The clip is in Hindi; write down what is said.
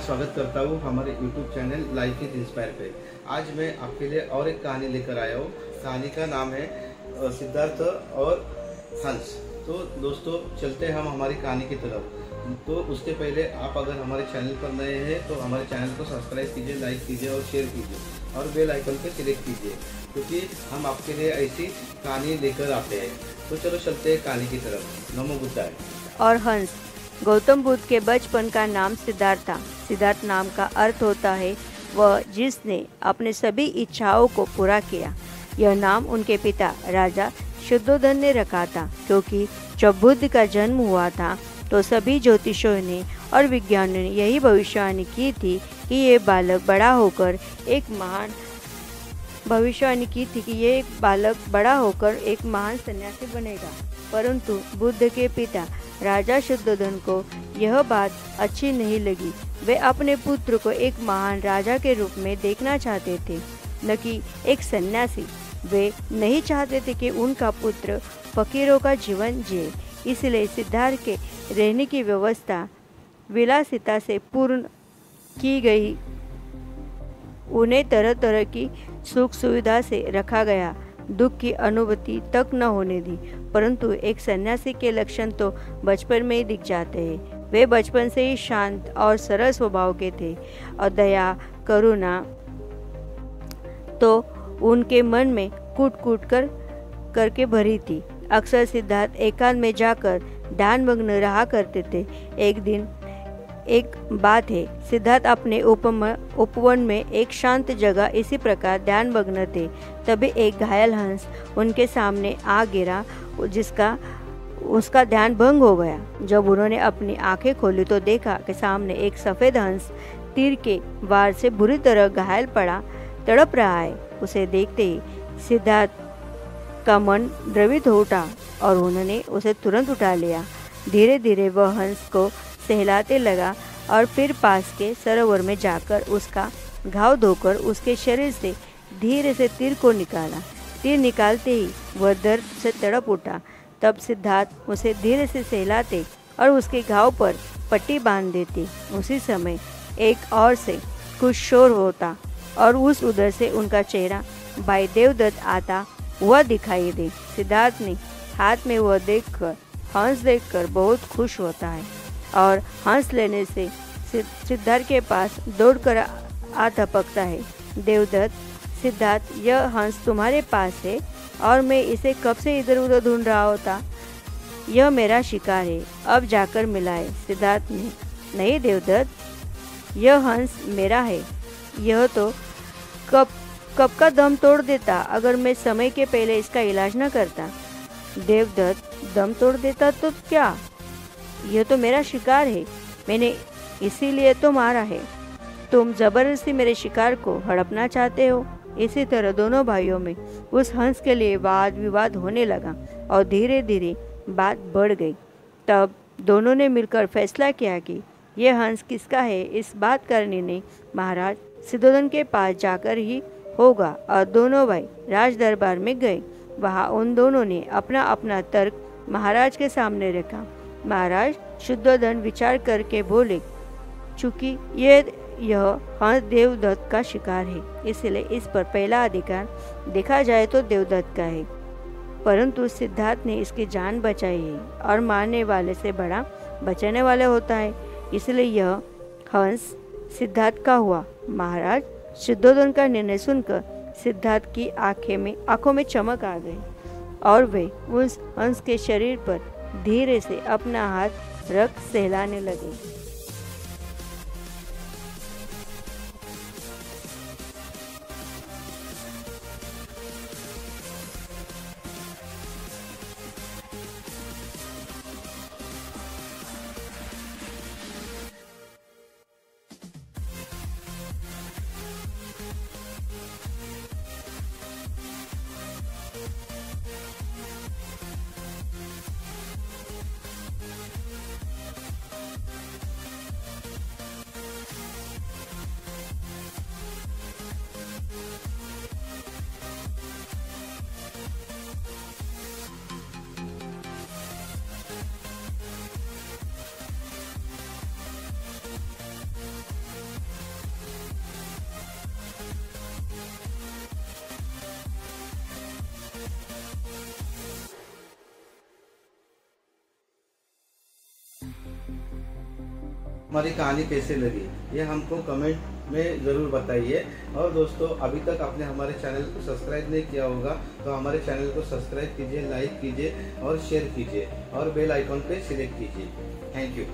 स्वागत करता हूँ हमारे YouTube channel life is inspire पे। आज मैं आपके लिए और एक कहानी लेकर आया हूँ। कहानी का नाम है सिद्धार्थ और हंस। तो दोस्तों चलते हैं हम हमारी कहानी की तरफ। तो उसके पहले आप अगर हमारे चैनल पर नए हैं तो हमारे चैनल को सब्सक्राइब कीजिए, लाइक कीजिए और शेयर कीजिए और बेल आइकन पर क्लिक कीजिए, क्योंकि हम आपके लिए ऐसी कहानी लेकर आते हैं। तो चलो चलते हैं कहानी की तरफ। नमो बुद्धाय। और हंस। गौतम बुद्ध के बचपन का नाम सिद्धार्थ था। सिद्धार्थ नाम का अर्थ होता है वह जिसने अपने सभी इच्छाओं को पूरा किया। यह नाम उनके पिता राजा शुद्धोधन ने रखा था, क्योंकि जब बुद्ध का जन्म हुआ था तो सभी ज्योतिषियों ने और विज्ञानियों ने यही भविष्यवाणी की थी कि ये बालक बड़ा होकर एक महान सन्यासी बनेगा। परंतु बुद्ध के पिता राजा शुद्धोधन को यह बात अच्छी नहीं लगी। वे अपने पुत्र को एक महान राजा के रूप में देखना चाहते थे, न कि एक सन्यासी। वे नहीं चाहते थे कि उनका पुत्र फकीरों का जीवन जिए। इसलिए सिद्धार्थ के रहने की व्यवस्था विलासिता से पूर्ण की गई। उन्हें तरह तरह की सुख सुविधा से रखा गया, दुख की अनुभूति तक न होने दी। परंतु एक सन्यासी के लक्षण तो बचपन में ही दिख जाते हैं। वे बचपन से ही शांत और सरल स्वभाव के थे और दया करुणा तो उनके मन में कूट कूट करके भरी थी। अक्सर सिद्धार्थ एकांत में जाकर ध्यानमग्न रहा करते थे। एक बात है, सिद्धार्थ अपने उपवन में एक शांत जगह इसी प्रकार ध्यानमग्न थे। तभी एक घायल हंस उनके सामने आ गिरा, उसका ध्यान भंग हो गया। जब उन्होंने अपनी आंखें खोली तो देखा कि सामने एक सफ़ेद हंस तीर के वार से बुरी तरह घायल पड़ा तड़प रहा है। उसे देखते ही सिद्धार्थ का मन द्रवित हो उठा और उन्होंने उसे तुरंत उठा लिया। धीरे धीरे वह हंस को सहलाते लगा और फिर पास के सरोवर में जाकर उसका घाव धोकर उसके शरीर से धीरे से तीर को निकाला। तीर निकालते ही वह दर्द से तड़प उठा। तब सिद्धार्थ उसे धीरे से सहलाते और उसके घाव पर पट्टी बांध देते। उसी समय एक और से कुछ शोर होता और उस उधर से उनका चेहरा भाई देवदत्त आता हुआ दिखाई दे। सिद्धार्थ ने हाथ में वह हंस देखकर बहुत खुश होता है और हंस लेने से सिद्धार्थ के पास दौड़कर आ धपकता है। देवदत्त, सिद्धार्थ, यह हंस तुम्हारे पास है और मैं इसे कब से इधर उधर ढूंढ रहा होता। यह मेरा शिकार है, अब जाकर मिलाए। सिद्धार्थ ने, नहीं देवदत्त, यह हंस मेरा है। यह तो कब का दम तोड़ देता अगर मैं समय के पहले इसका इलाज न करता। देवदत्त, दम तोड़ देता तो क्या, यह तो मेरा शिकार है, मैंने इसीलिए तो मारा है। तुम जबरदस्ती मेरे शिकार को हड़पना चाहते हो। इसी तरह दोनों भाइयों में उस हंस के लिए वाद विवाद होने लगा और धीरे धीरे बात बढ़ गई। तब दोनों ने मिलकर फैसला किया कि यह हंस किसका है, इस बात का निर्णय महाराज शुद्धोधन के पास जाकर ही होगा। और दोनों भाई राज दरबार में गए। वहाँ उन दोनों ने अपना अपना तर्क महाराज के सामने रखा। महाराज शुद्धोधन विचार करके बोले, चूंकि यह हंस देवदत्त का शिकार है, इसलिए इस पर पहला अधिकार देखा जाए तो देवदत्त का है। परंतु सिद्धार्थ ने इसकी जान बचाई है और मारने वाले से बड़ा बचाने वाला होता है, इसलिए यह हंस सिद्धार्थ का हुआ। महाराज शुद्धोधन का निर्णय सुनकर सिद्धार्थ की आंखों में चमक आ गई और वे उस हंस के शरीर पर धीरे से अपना हाथ रख सहलाने लगे। हमारी कहानी कैसे लगी ये हमको कमेंट में ज़रूर बताइए। और दोस्तों अभी तक आपने हमारे चैनल को सब्सक्राइब नहीं किया होगा तो हमारे चैनल को सब्सक्राइब कीजिए, लाइक कीजिए और शेयर कीजिए और बेल आइकॉन पे सिलेक्ट कीजिए। Thank you.